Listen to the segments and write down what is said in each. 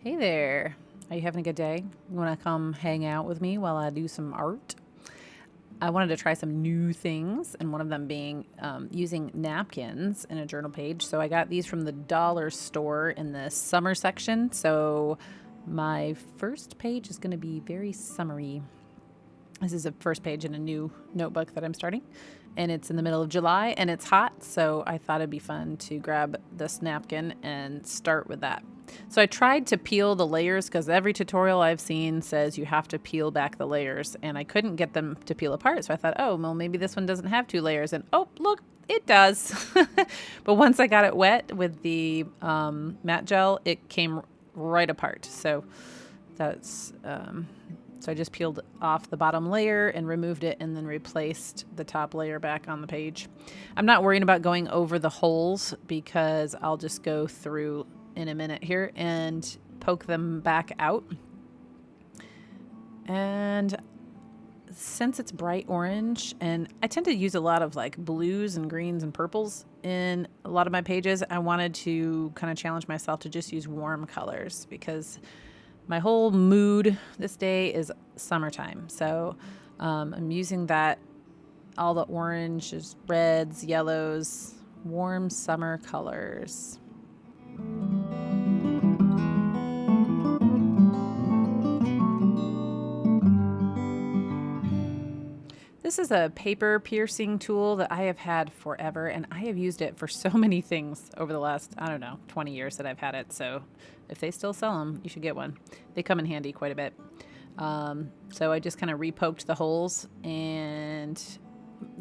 Hey there. Are you having a good day? You want to come hang out with me while I do some art? I wanted to try some new things, and one of them being using napkins in a journal page. So I got these from the dollar store in the summer section. So my first page is going to be very summery. This is a first page in a new notebook that I'm starting, and it's in the middle of July and it's hot, so I thought it'd be fun to grab this napkin and start with that. So I tried to peel the layers because every tutorial I've seen says you have to peel back the layers, and I couldn't get them to peel apart. So I thought, oh, well, maybe this one doesn't have two layers, and oh, look, it does. But once I got it wet with the matte gel, it came right apart. So that's so I just peeled off the bottom layer and removed it and then replaced the top layer back on the page. I'm not worrying about going over the holes because I'll just go through in a minute here and poke them back out. And since it's bright orange, and I tend to use a lot of like blues and greens and purples in a lot of my pages, I wanted to kind of challenge myself to just use warm colors because my whole mood this day is summertime. So I'm using that, all the oranges, reds, yellows, warm summer colors. This is a paper piercing tool that I have had forever, and I have used it for so many things over the last, 20 years that I've had it. So if they still sell them, you should get one. They come in handy quite a bit. So I just kind of repoked the holes and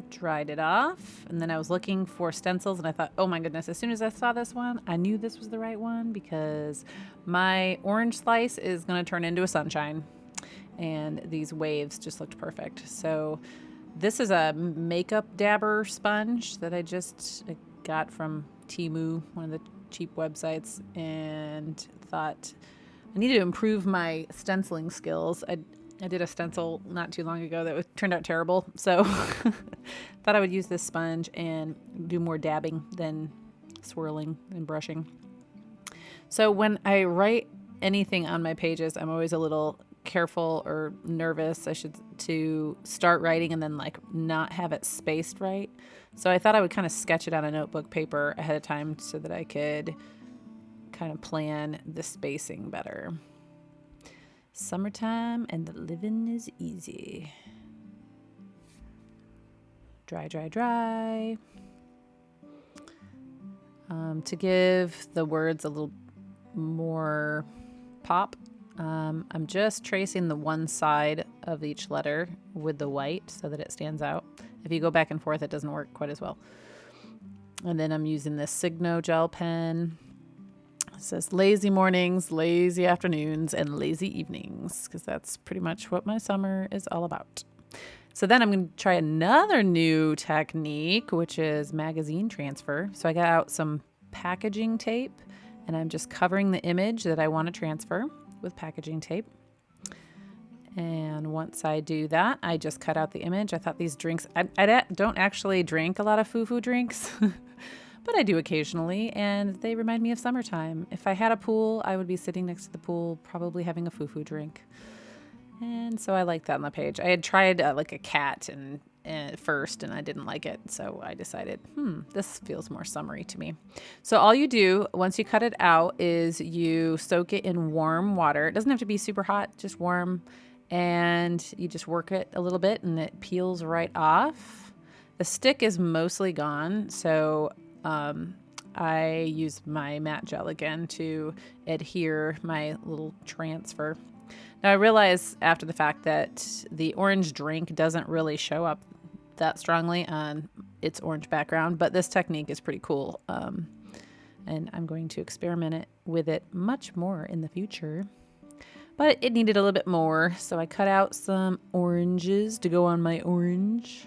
dried it off. And then I was looking for stencils, and I thought, oh my goodness, as soon as I saw this one, I knew this was the right one because my orange slice is going to turn into a sunshine. And these waves just looked perfect. So this is a makeup dabber sponge that I just got from Temu, one of the cheap websites, and thought I need to improve my stenciling skills. I did a stencil not too long ago that turned out terrible, so thought I would use this sponge and do more dabbing than swirling and brushing. So when I write anything on my pages, I'm always a little careful or nervous, to start writing and then like not have it spaced right. So I thought I would kind of sketch it on a notebook paper ahead of time so that I could kind of plan the spacing better. Summertime and the living is easy. Dry, dry, dry. To give the words a little more pop, I'm just tracing the one side of each letter with the white so that it stands out. If you go back and forth, it doesn't work quite as well. And then I'm using this Signo gel pen. It says lazy mornings, lazy afternoons, and lazy evenings, because that's pretty much what my summer is all about. So then I'm going to try another new technique, which is magazine transfer. So I got out some packaging tape, and I'm just covering the image that I want to transfer with packaging tape. And once I do that, I just cut out the image. I thought these drinks, I don't actually drink a lot of foo-foo drinks, but I do occasionally, and they remind me of summertime. If I had a pool, I would be sitting next to the pool, probably having a foo-foo drink. And so I like that on the page. I had tried like a cat first, and I didn't like it. So I decided, this feels more summery to me. So all you do once you cut it out is you soak it in warm water. It doesn't have to be super hot, just warm. And you just work it a little bit and it peels right off. The stick is mostly gone. So I use my matte gel again to adhere my little transfer. Now, I realize after the fact that the orange drink doesn't really show up that strongly on its orange background, but this technique is pretty cool. And I'm going to experiment with it much more in the future. But it needed a little bit more, so I cut out some oranges to go on my orange.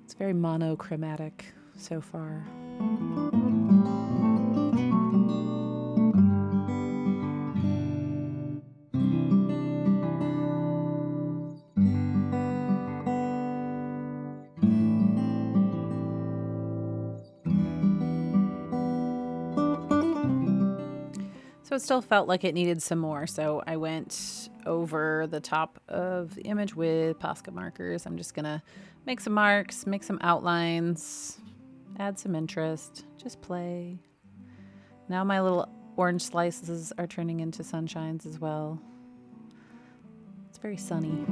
It's very monochromatic so far. So it still felt like it needed some more. So I went over the top of the image with Posca markers. I'm just gonna make some marks, make some outlines, add some interest, just play. Now my little orange slices are turning into sunshines as well. It's very sunny.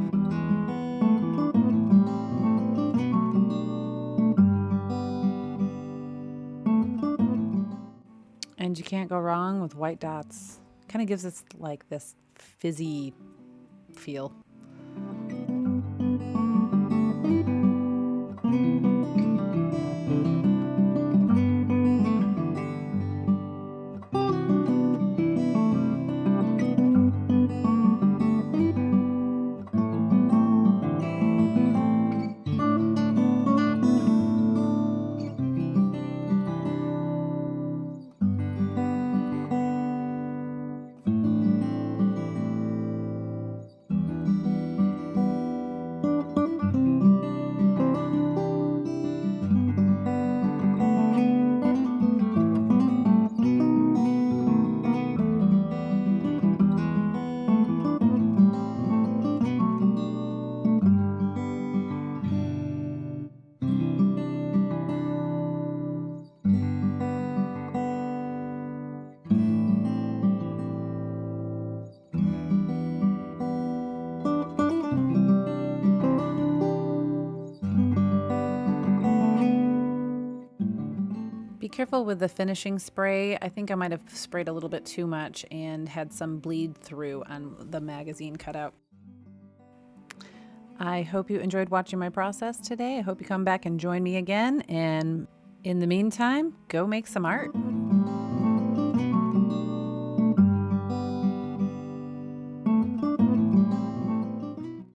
And you can't go wrong with white dots. Kind of gives us like this fizzy feel. Be careful with the finishing spray. I think I might have sprayed a little bit too much and had some bleed through on the magazine cutout. I hope you enjoyed watching my process today. I hope you come back and join me again. And in the meantime, go make some art.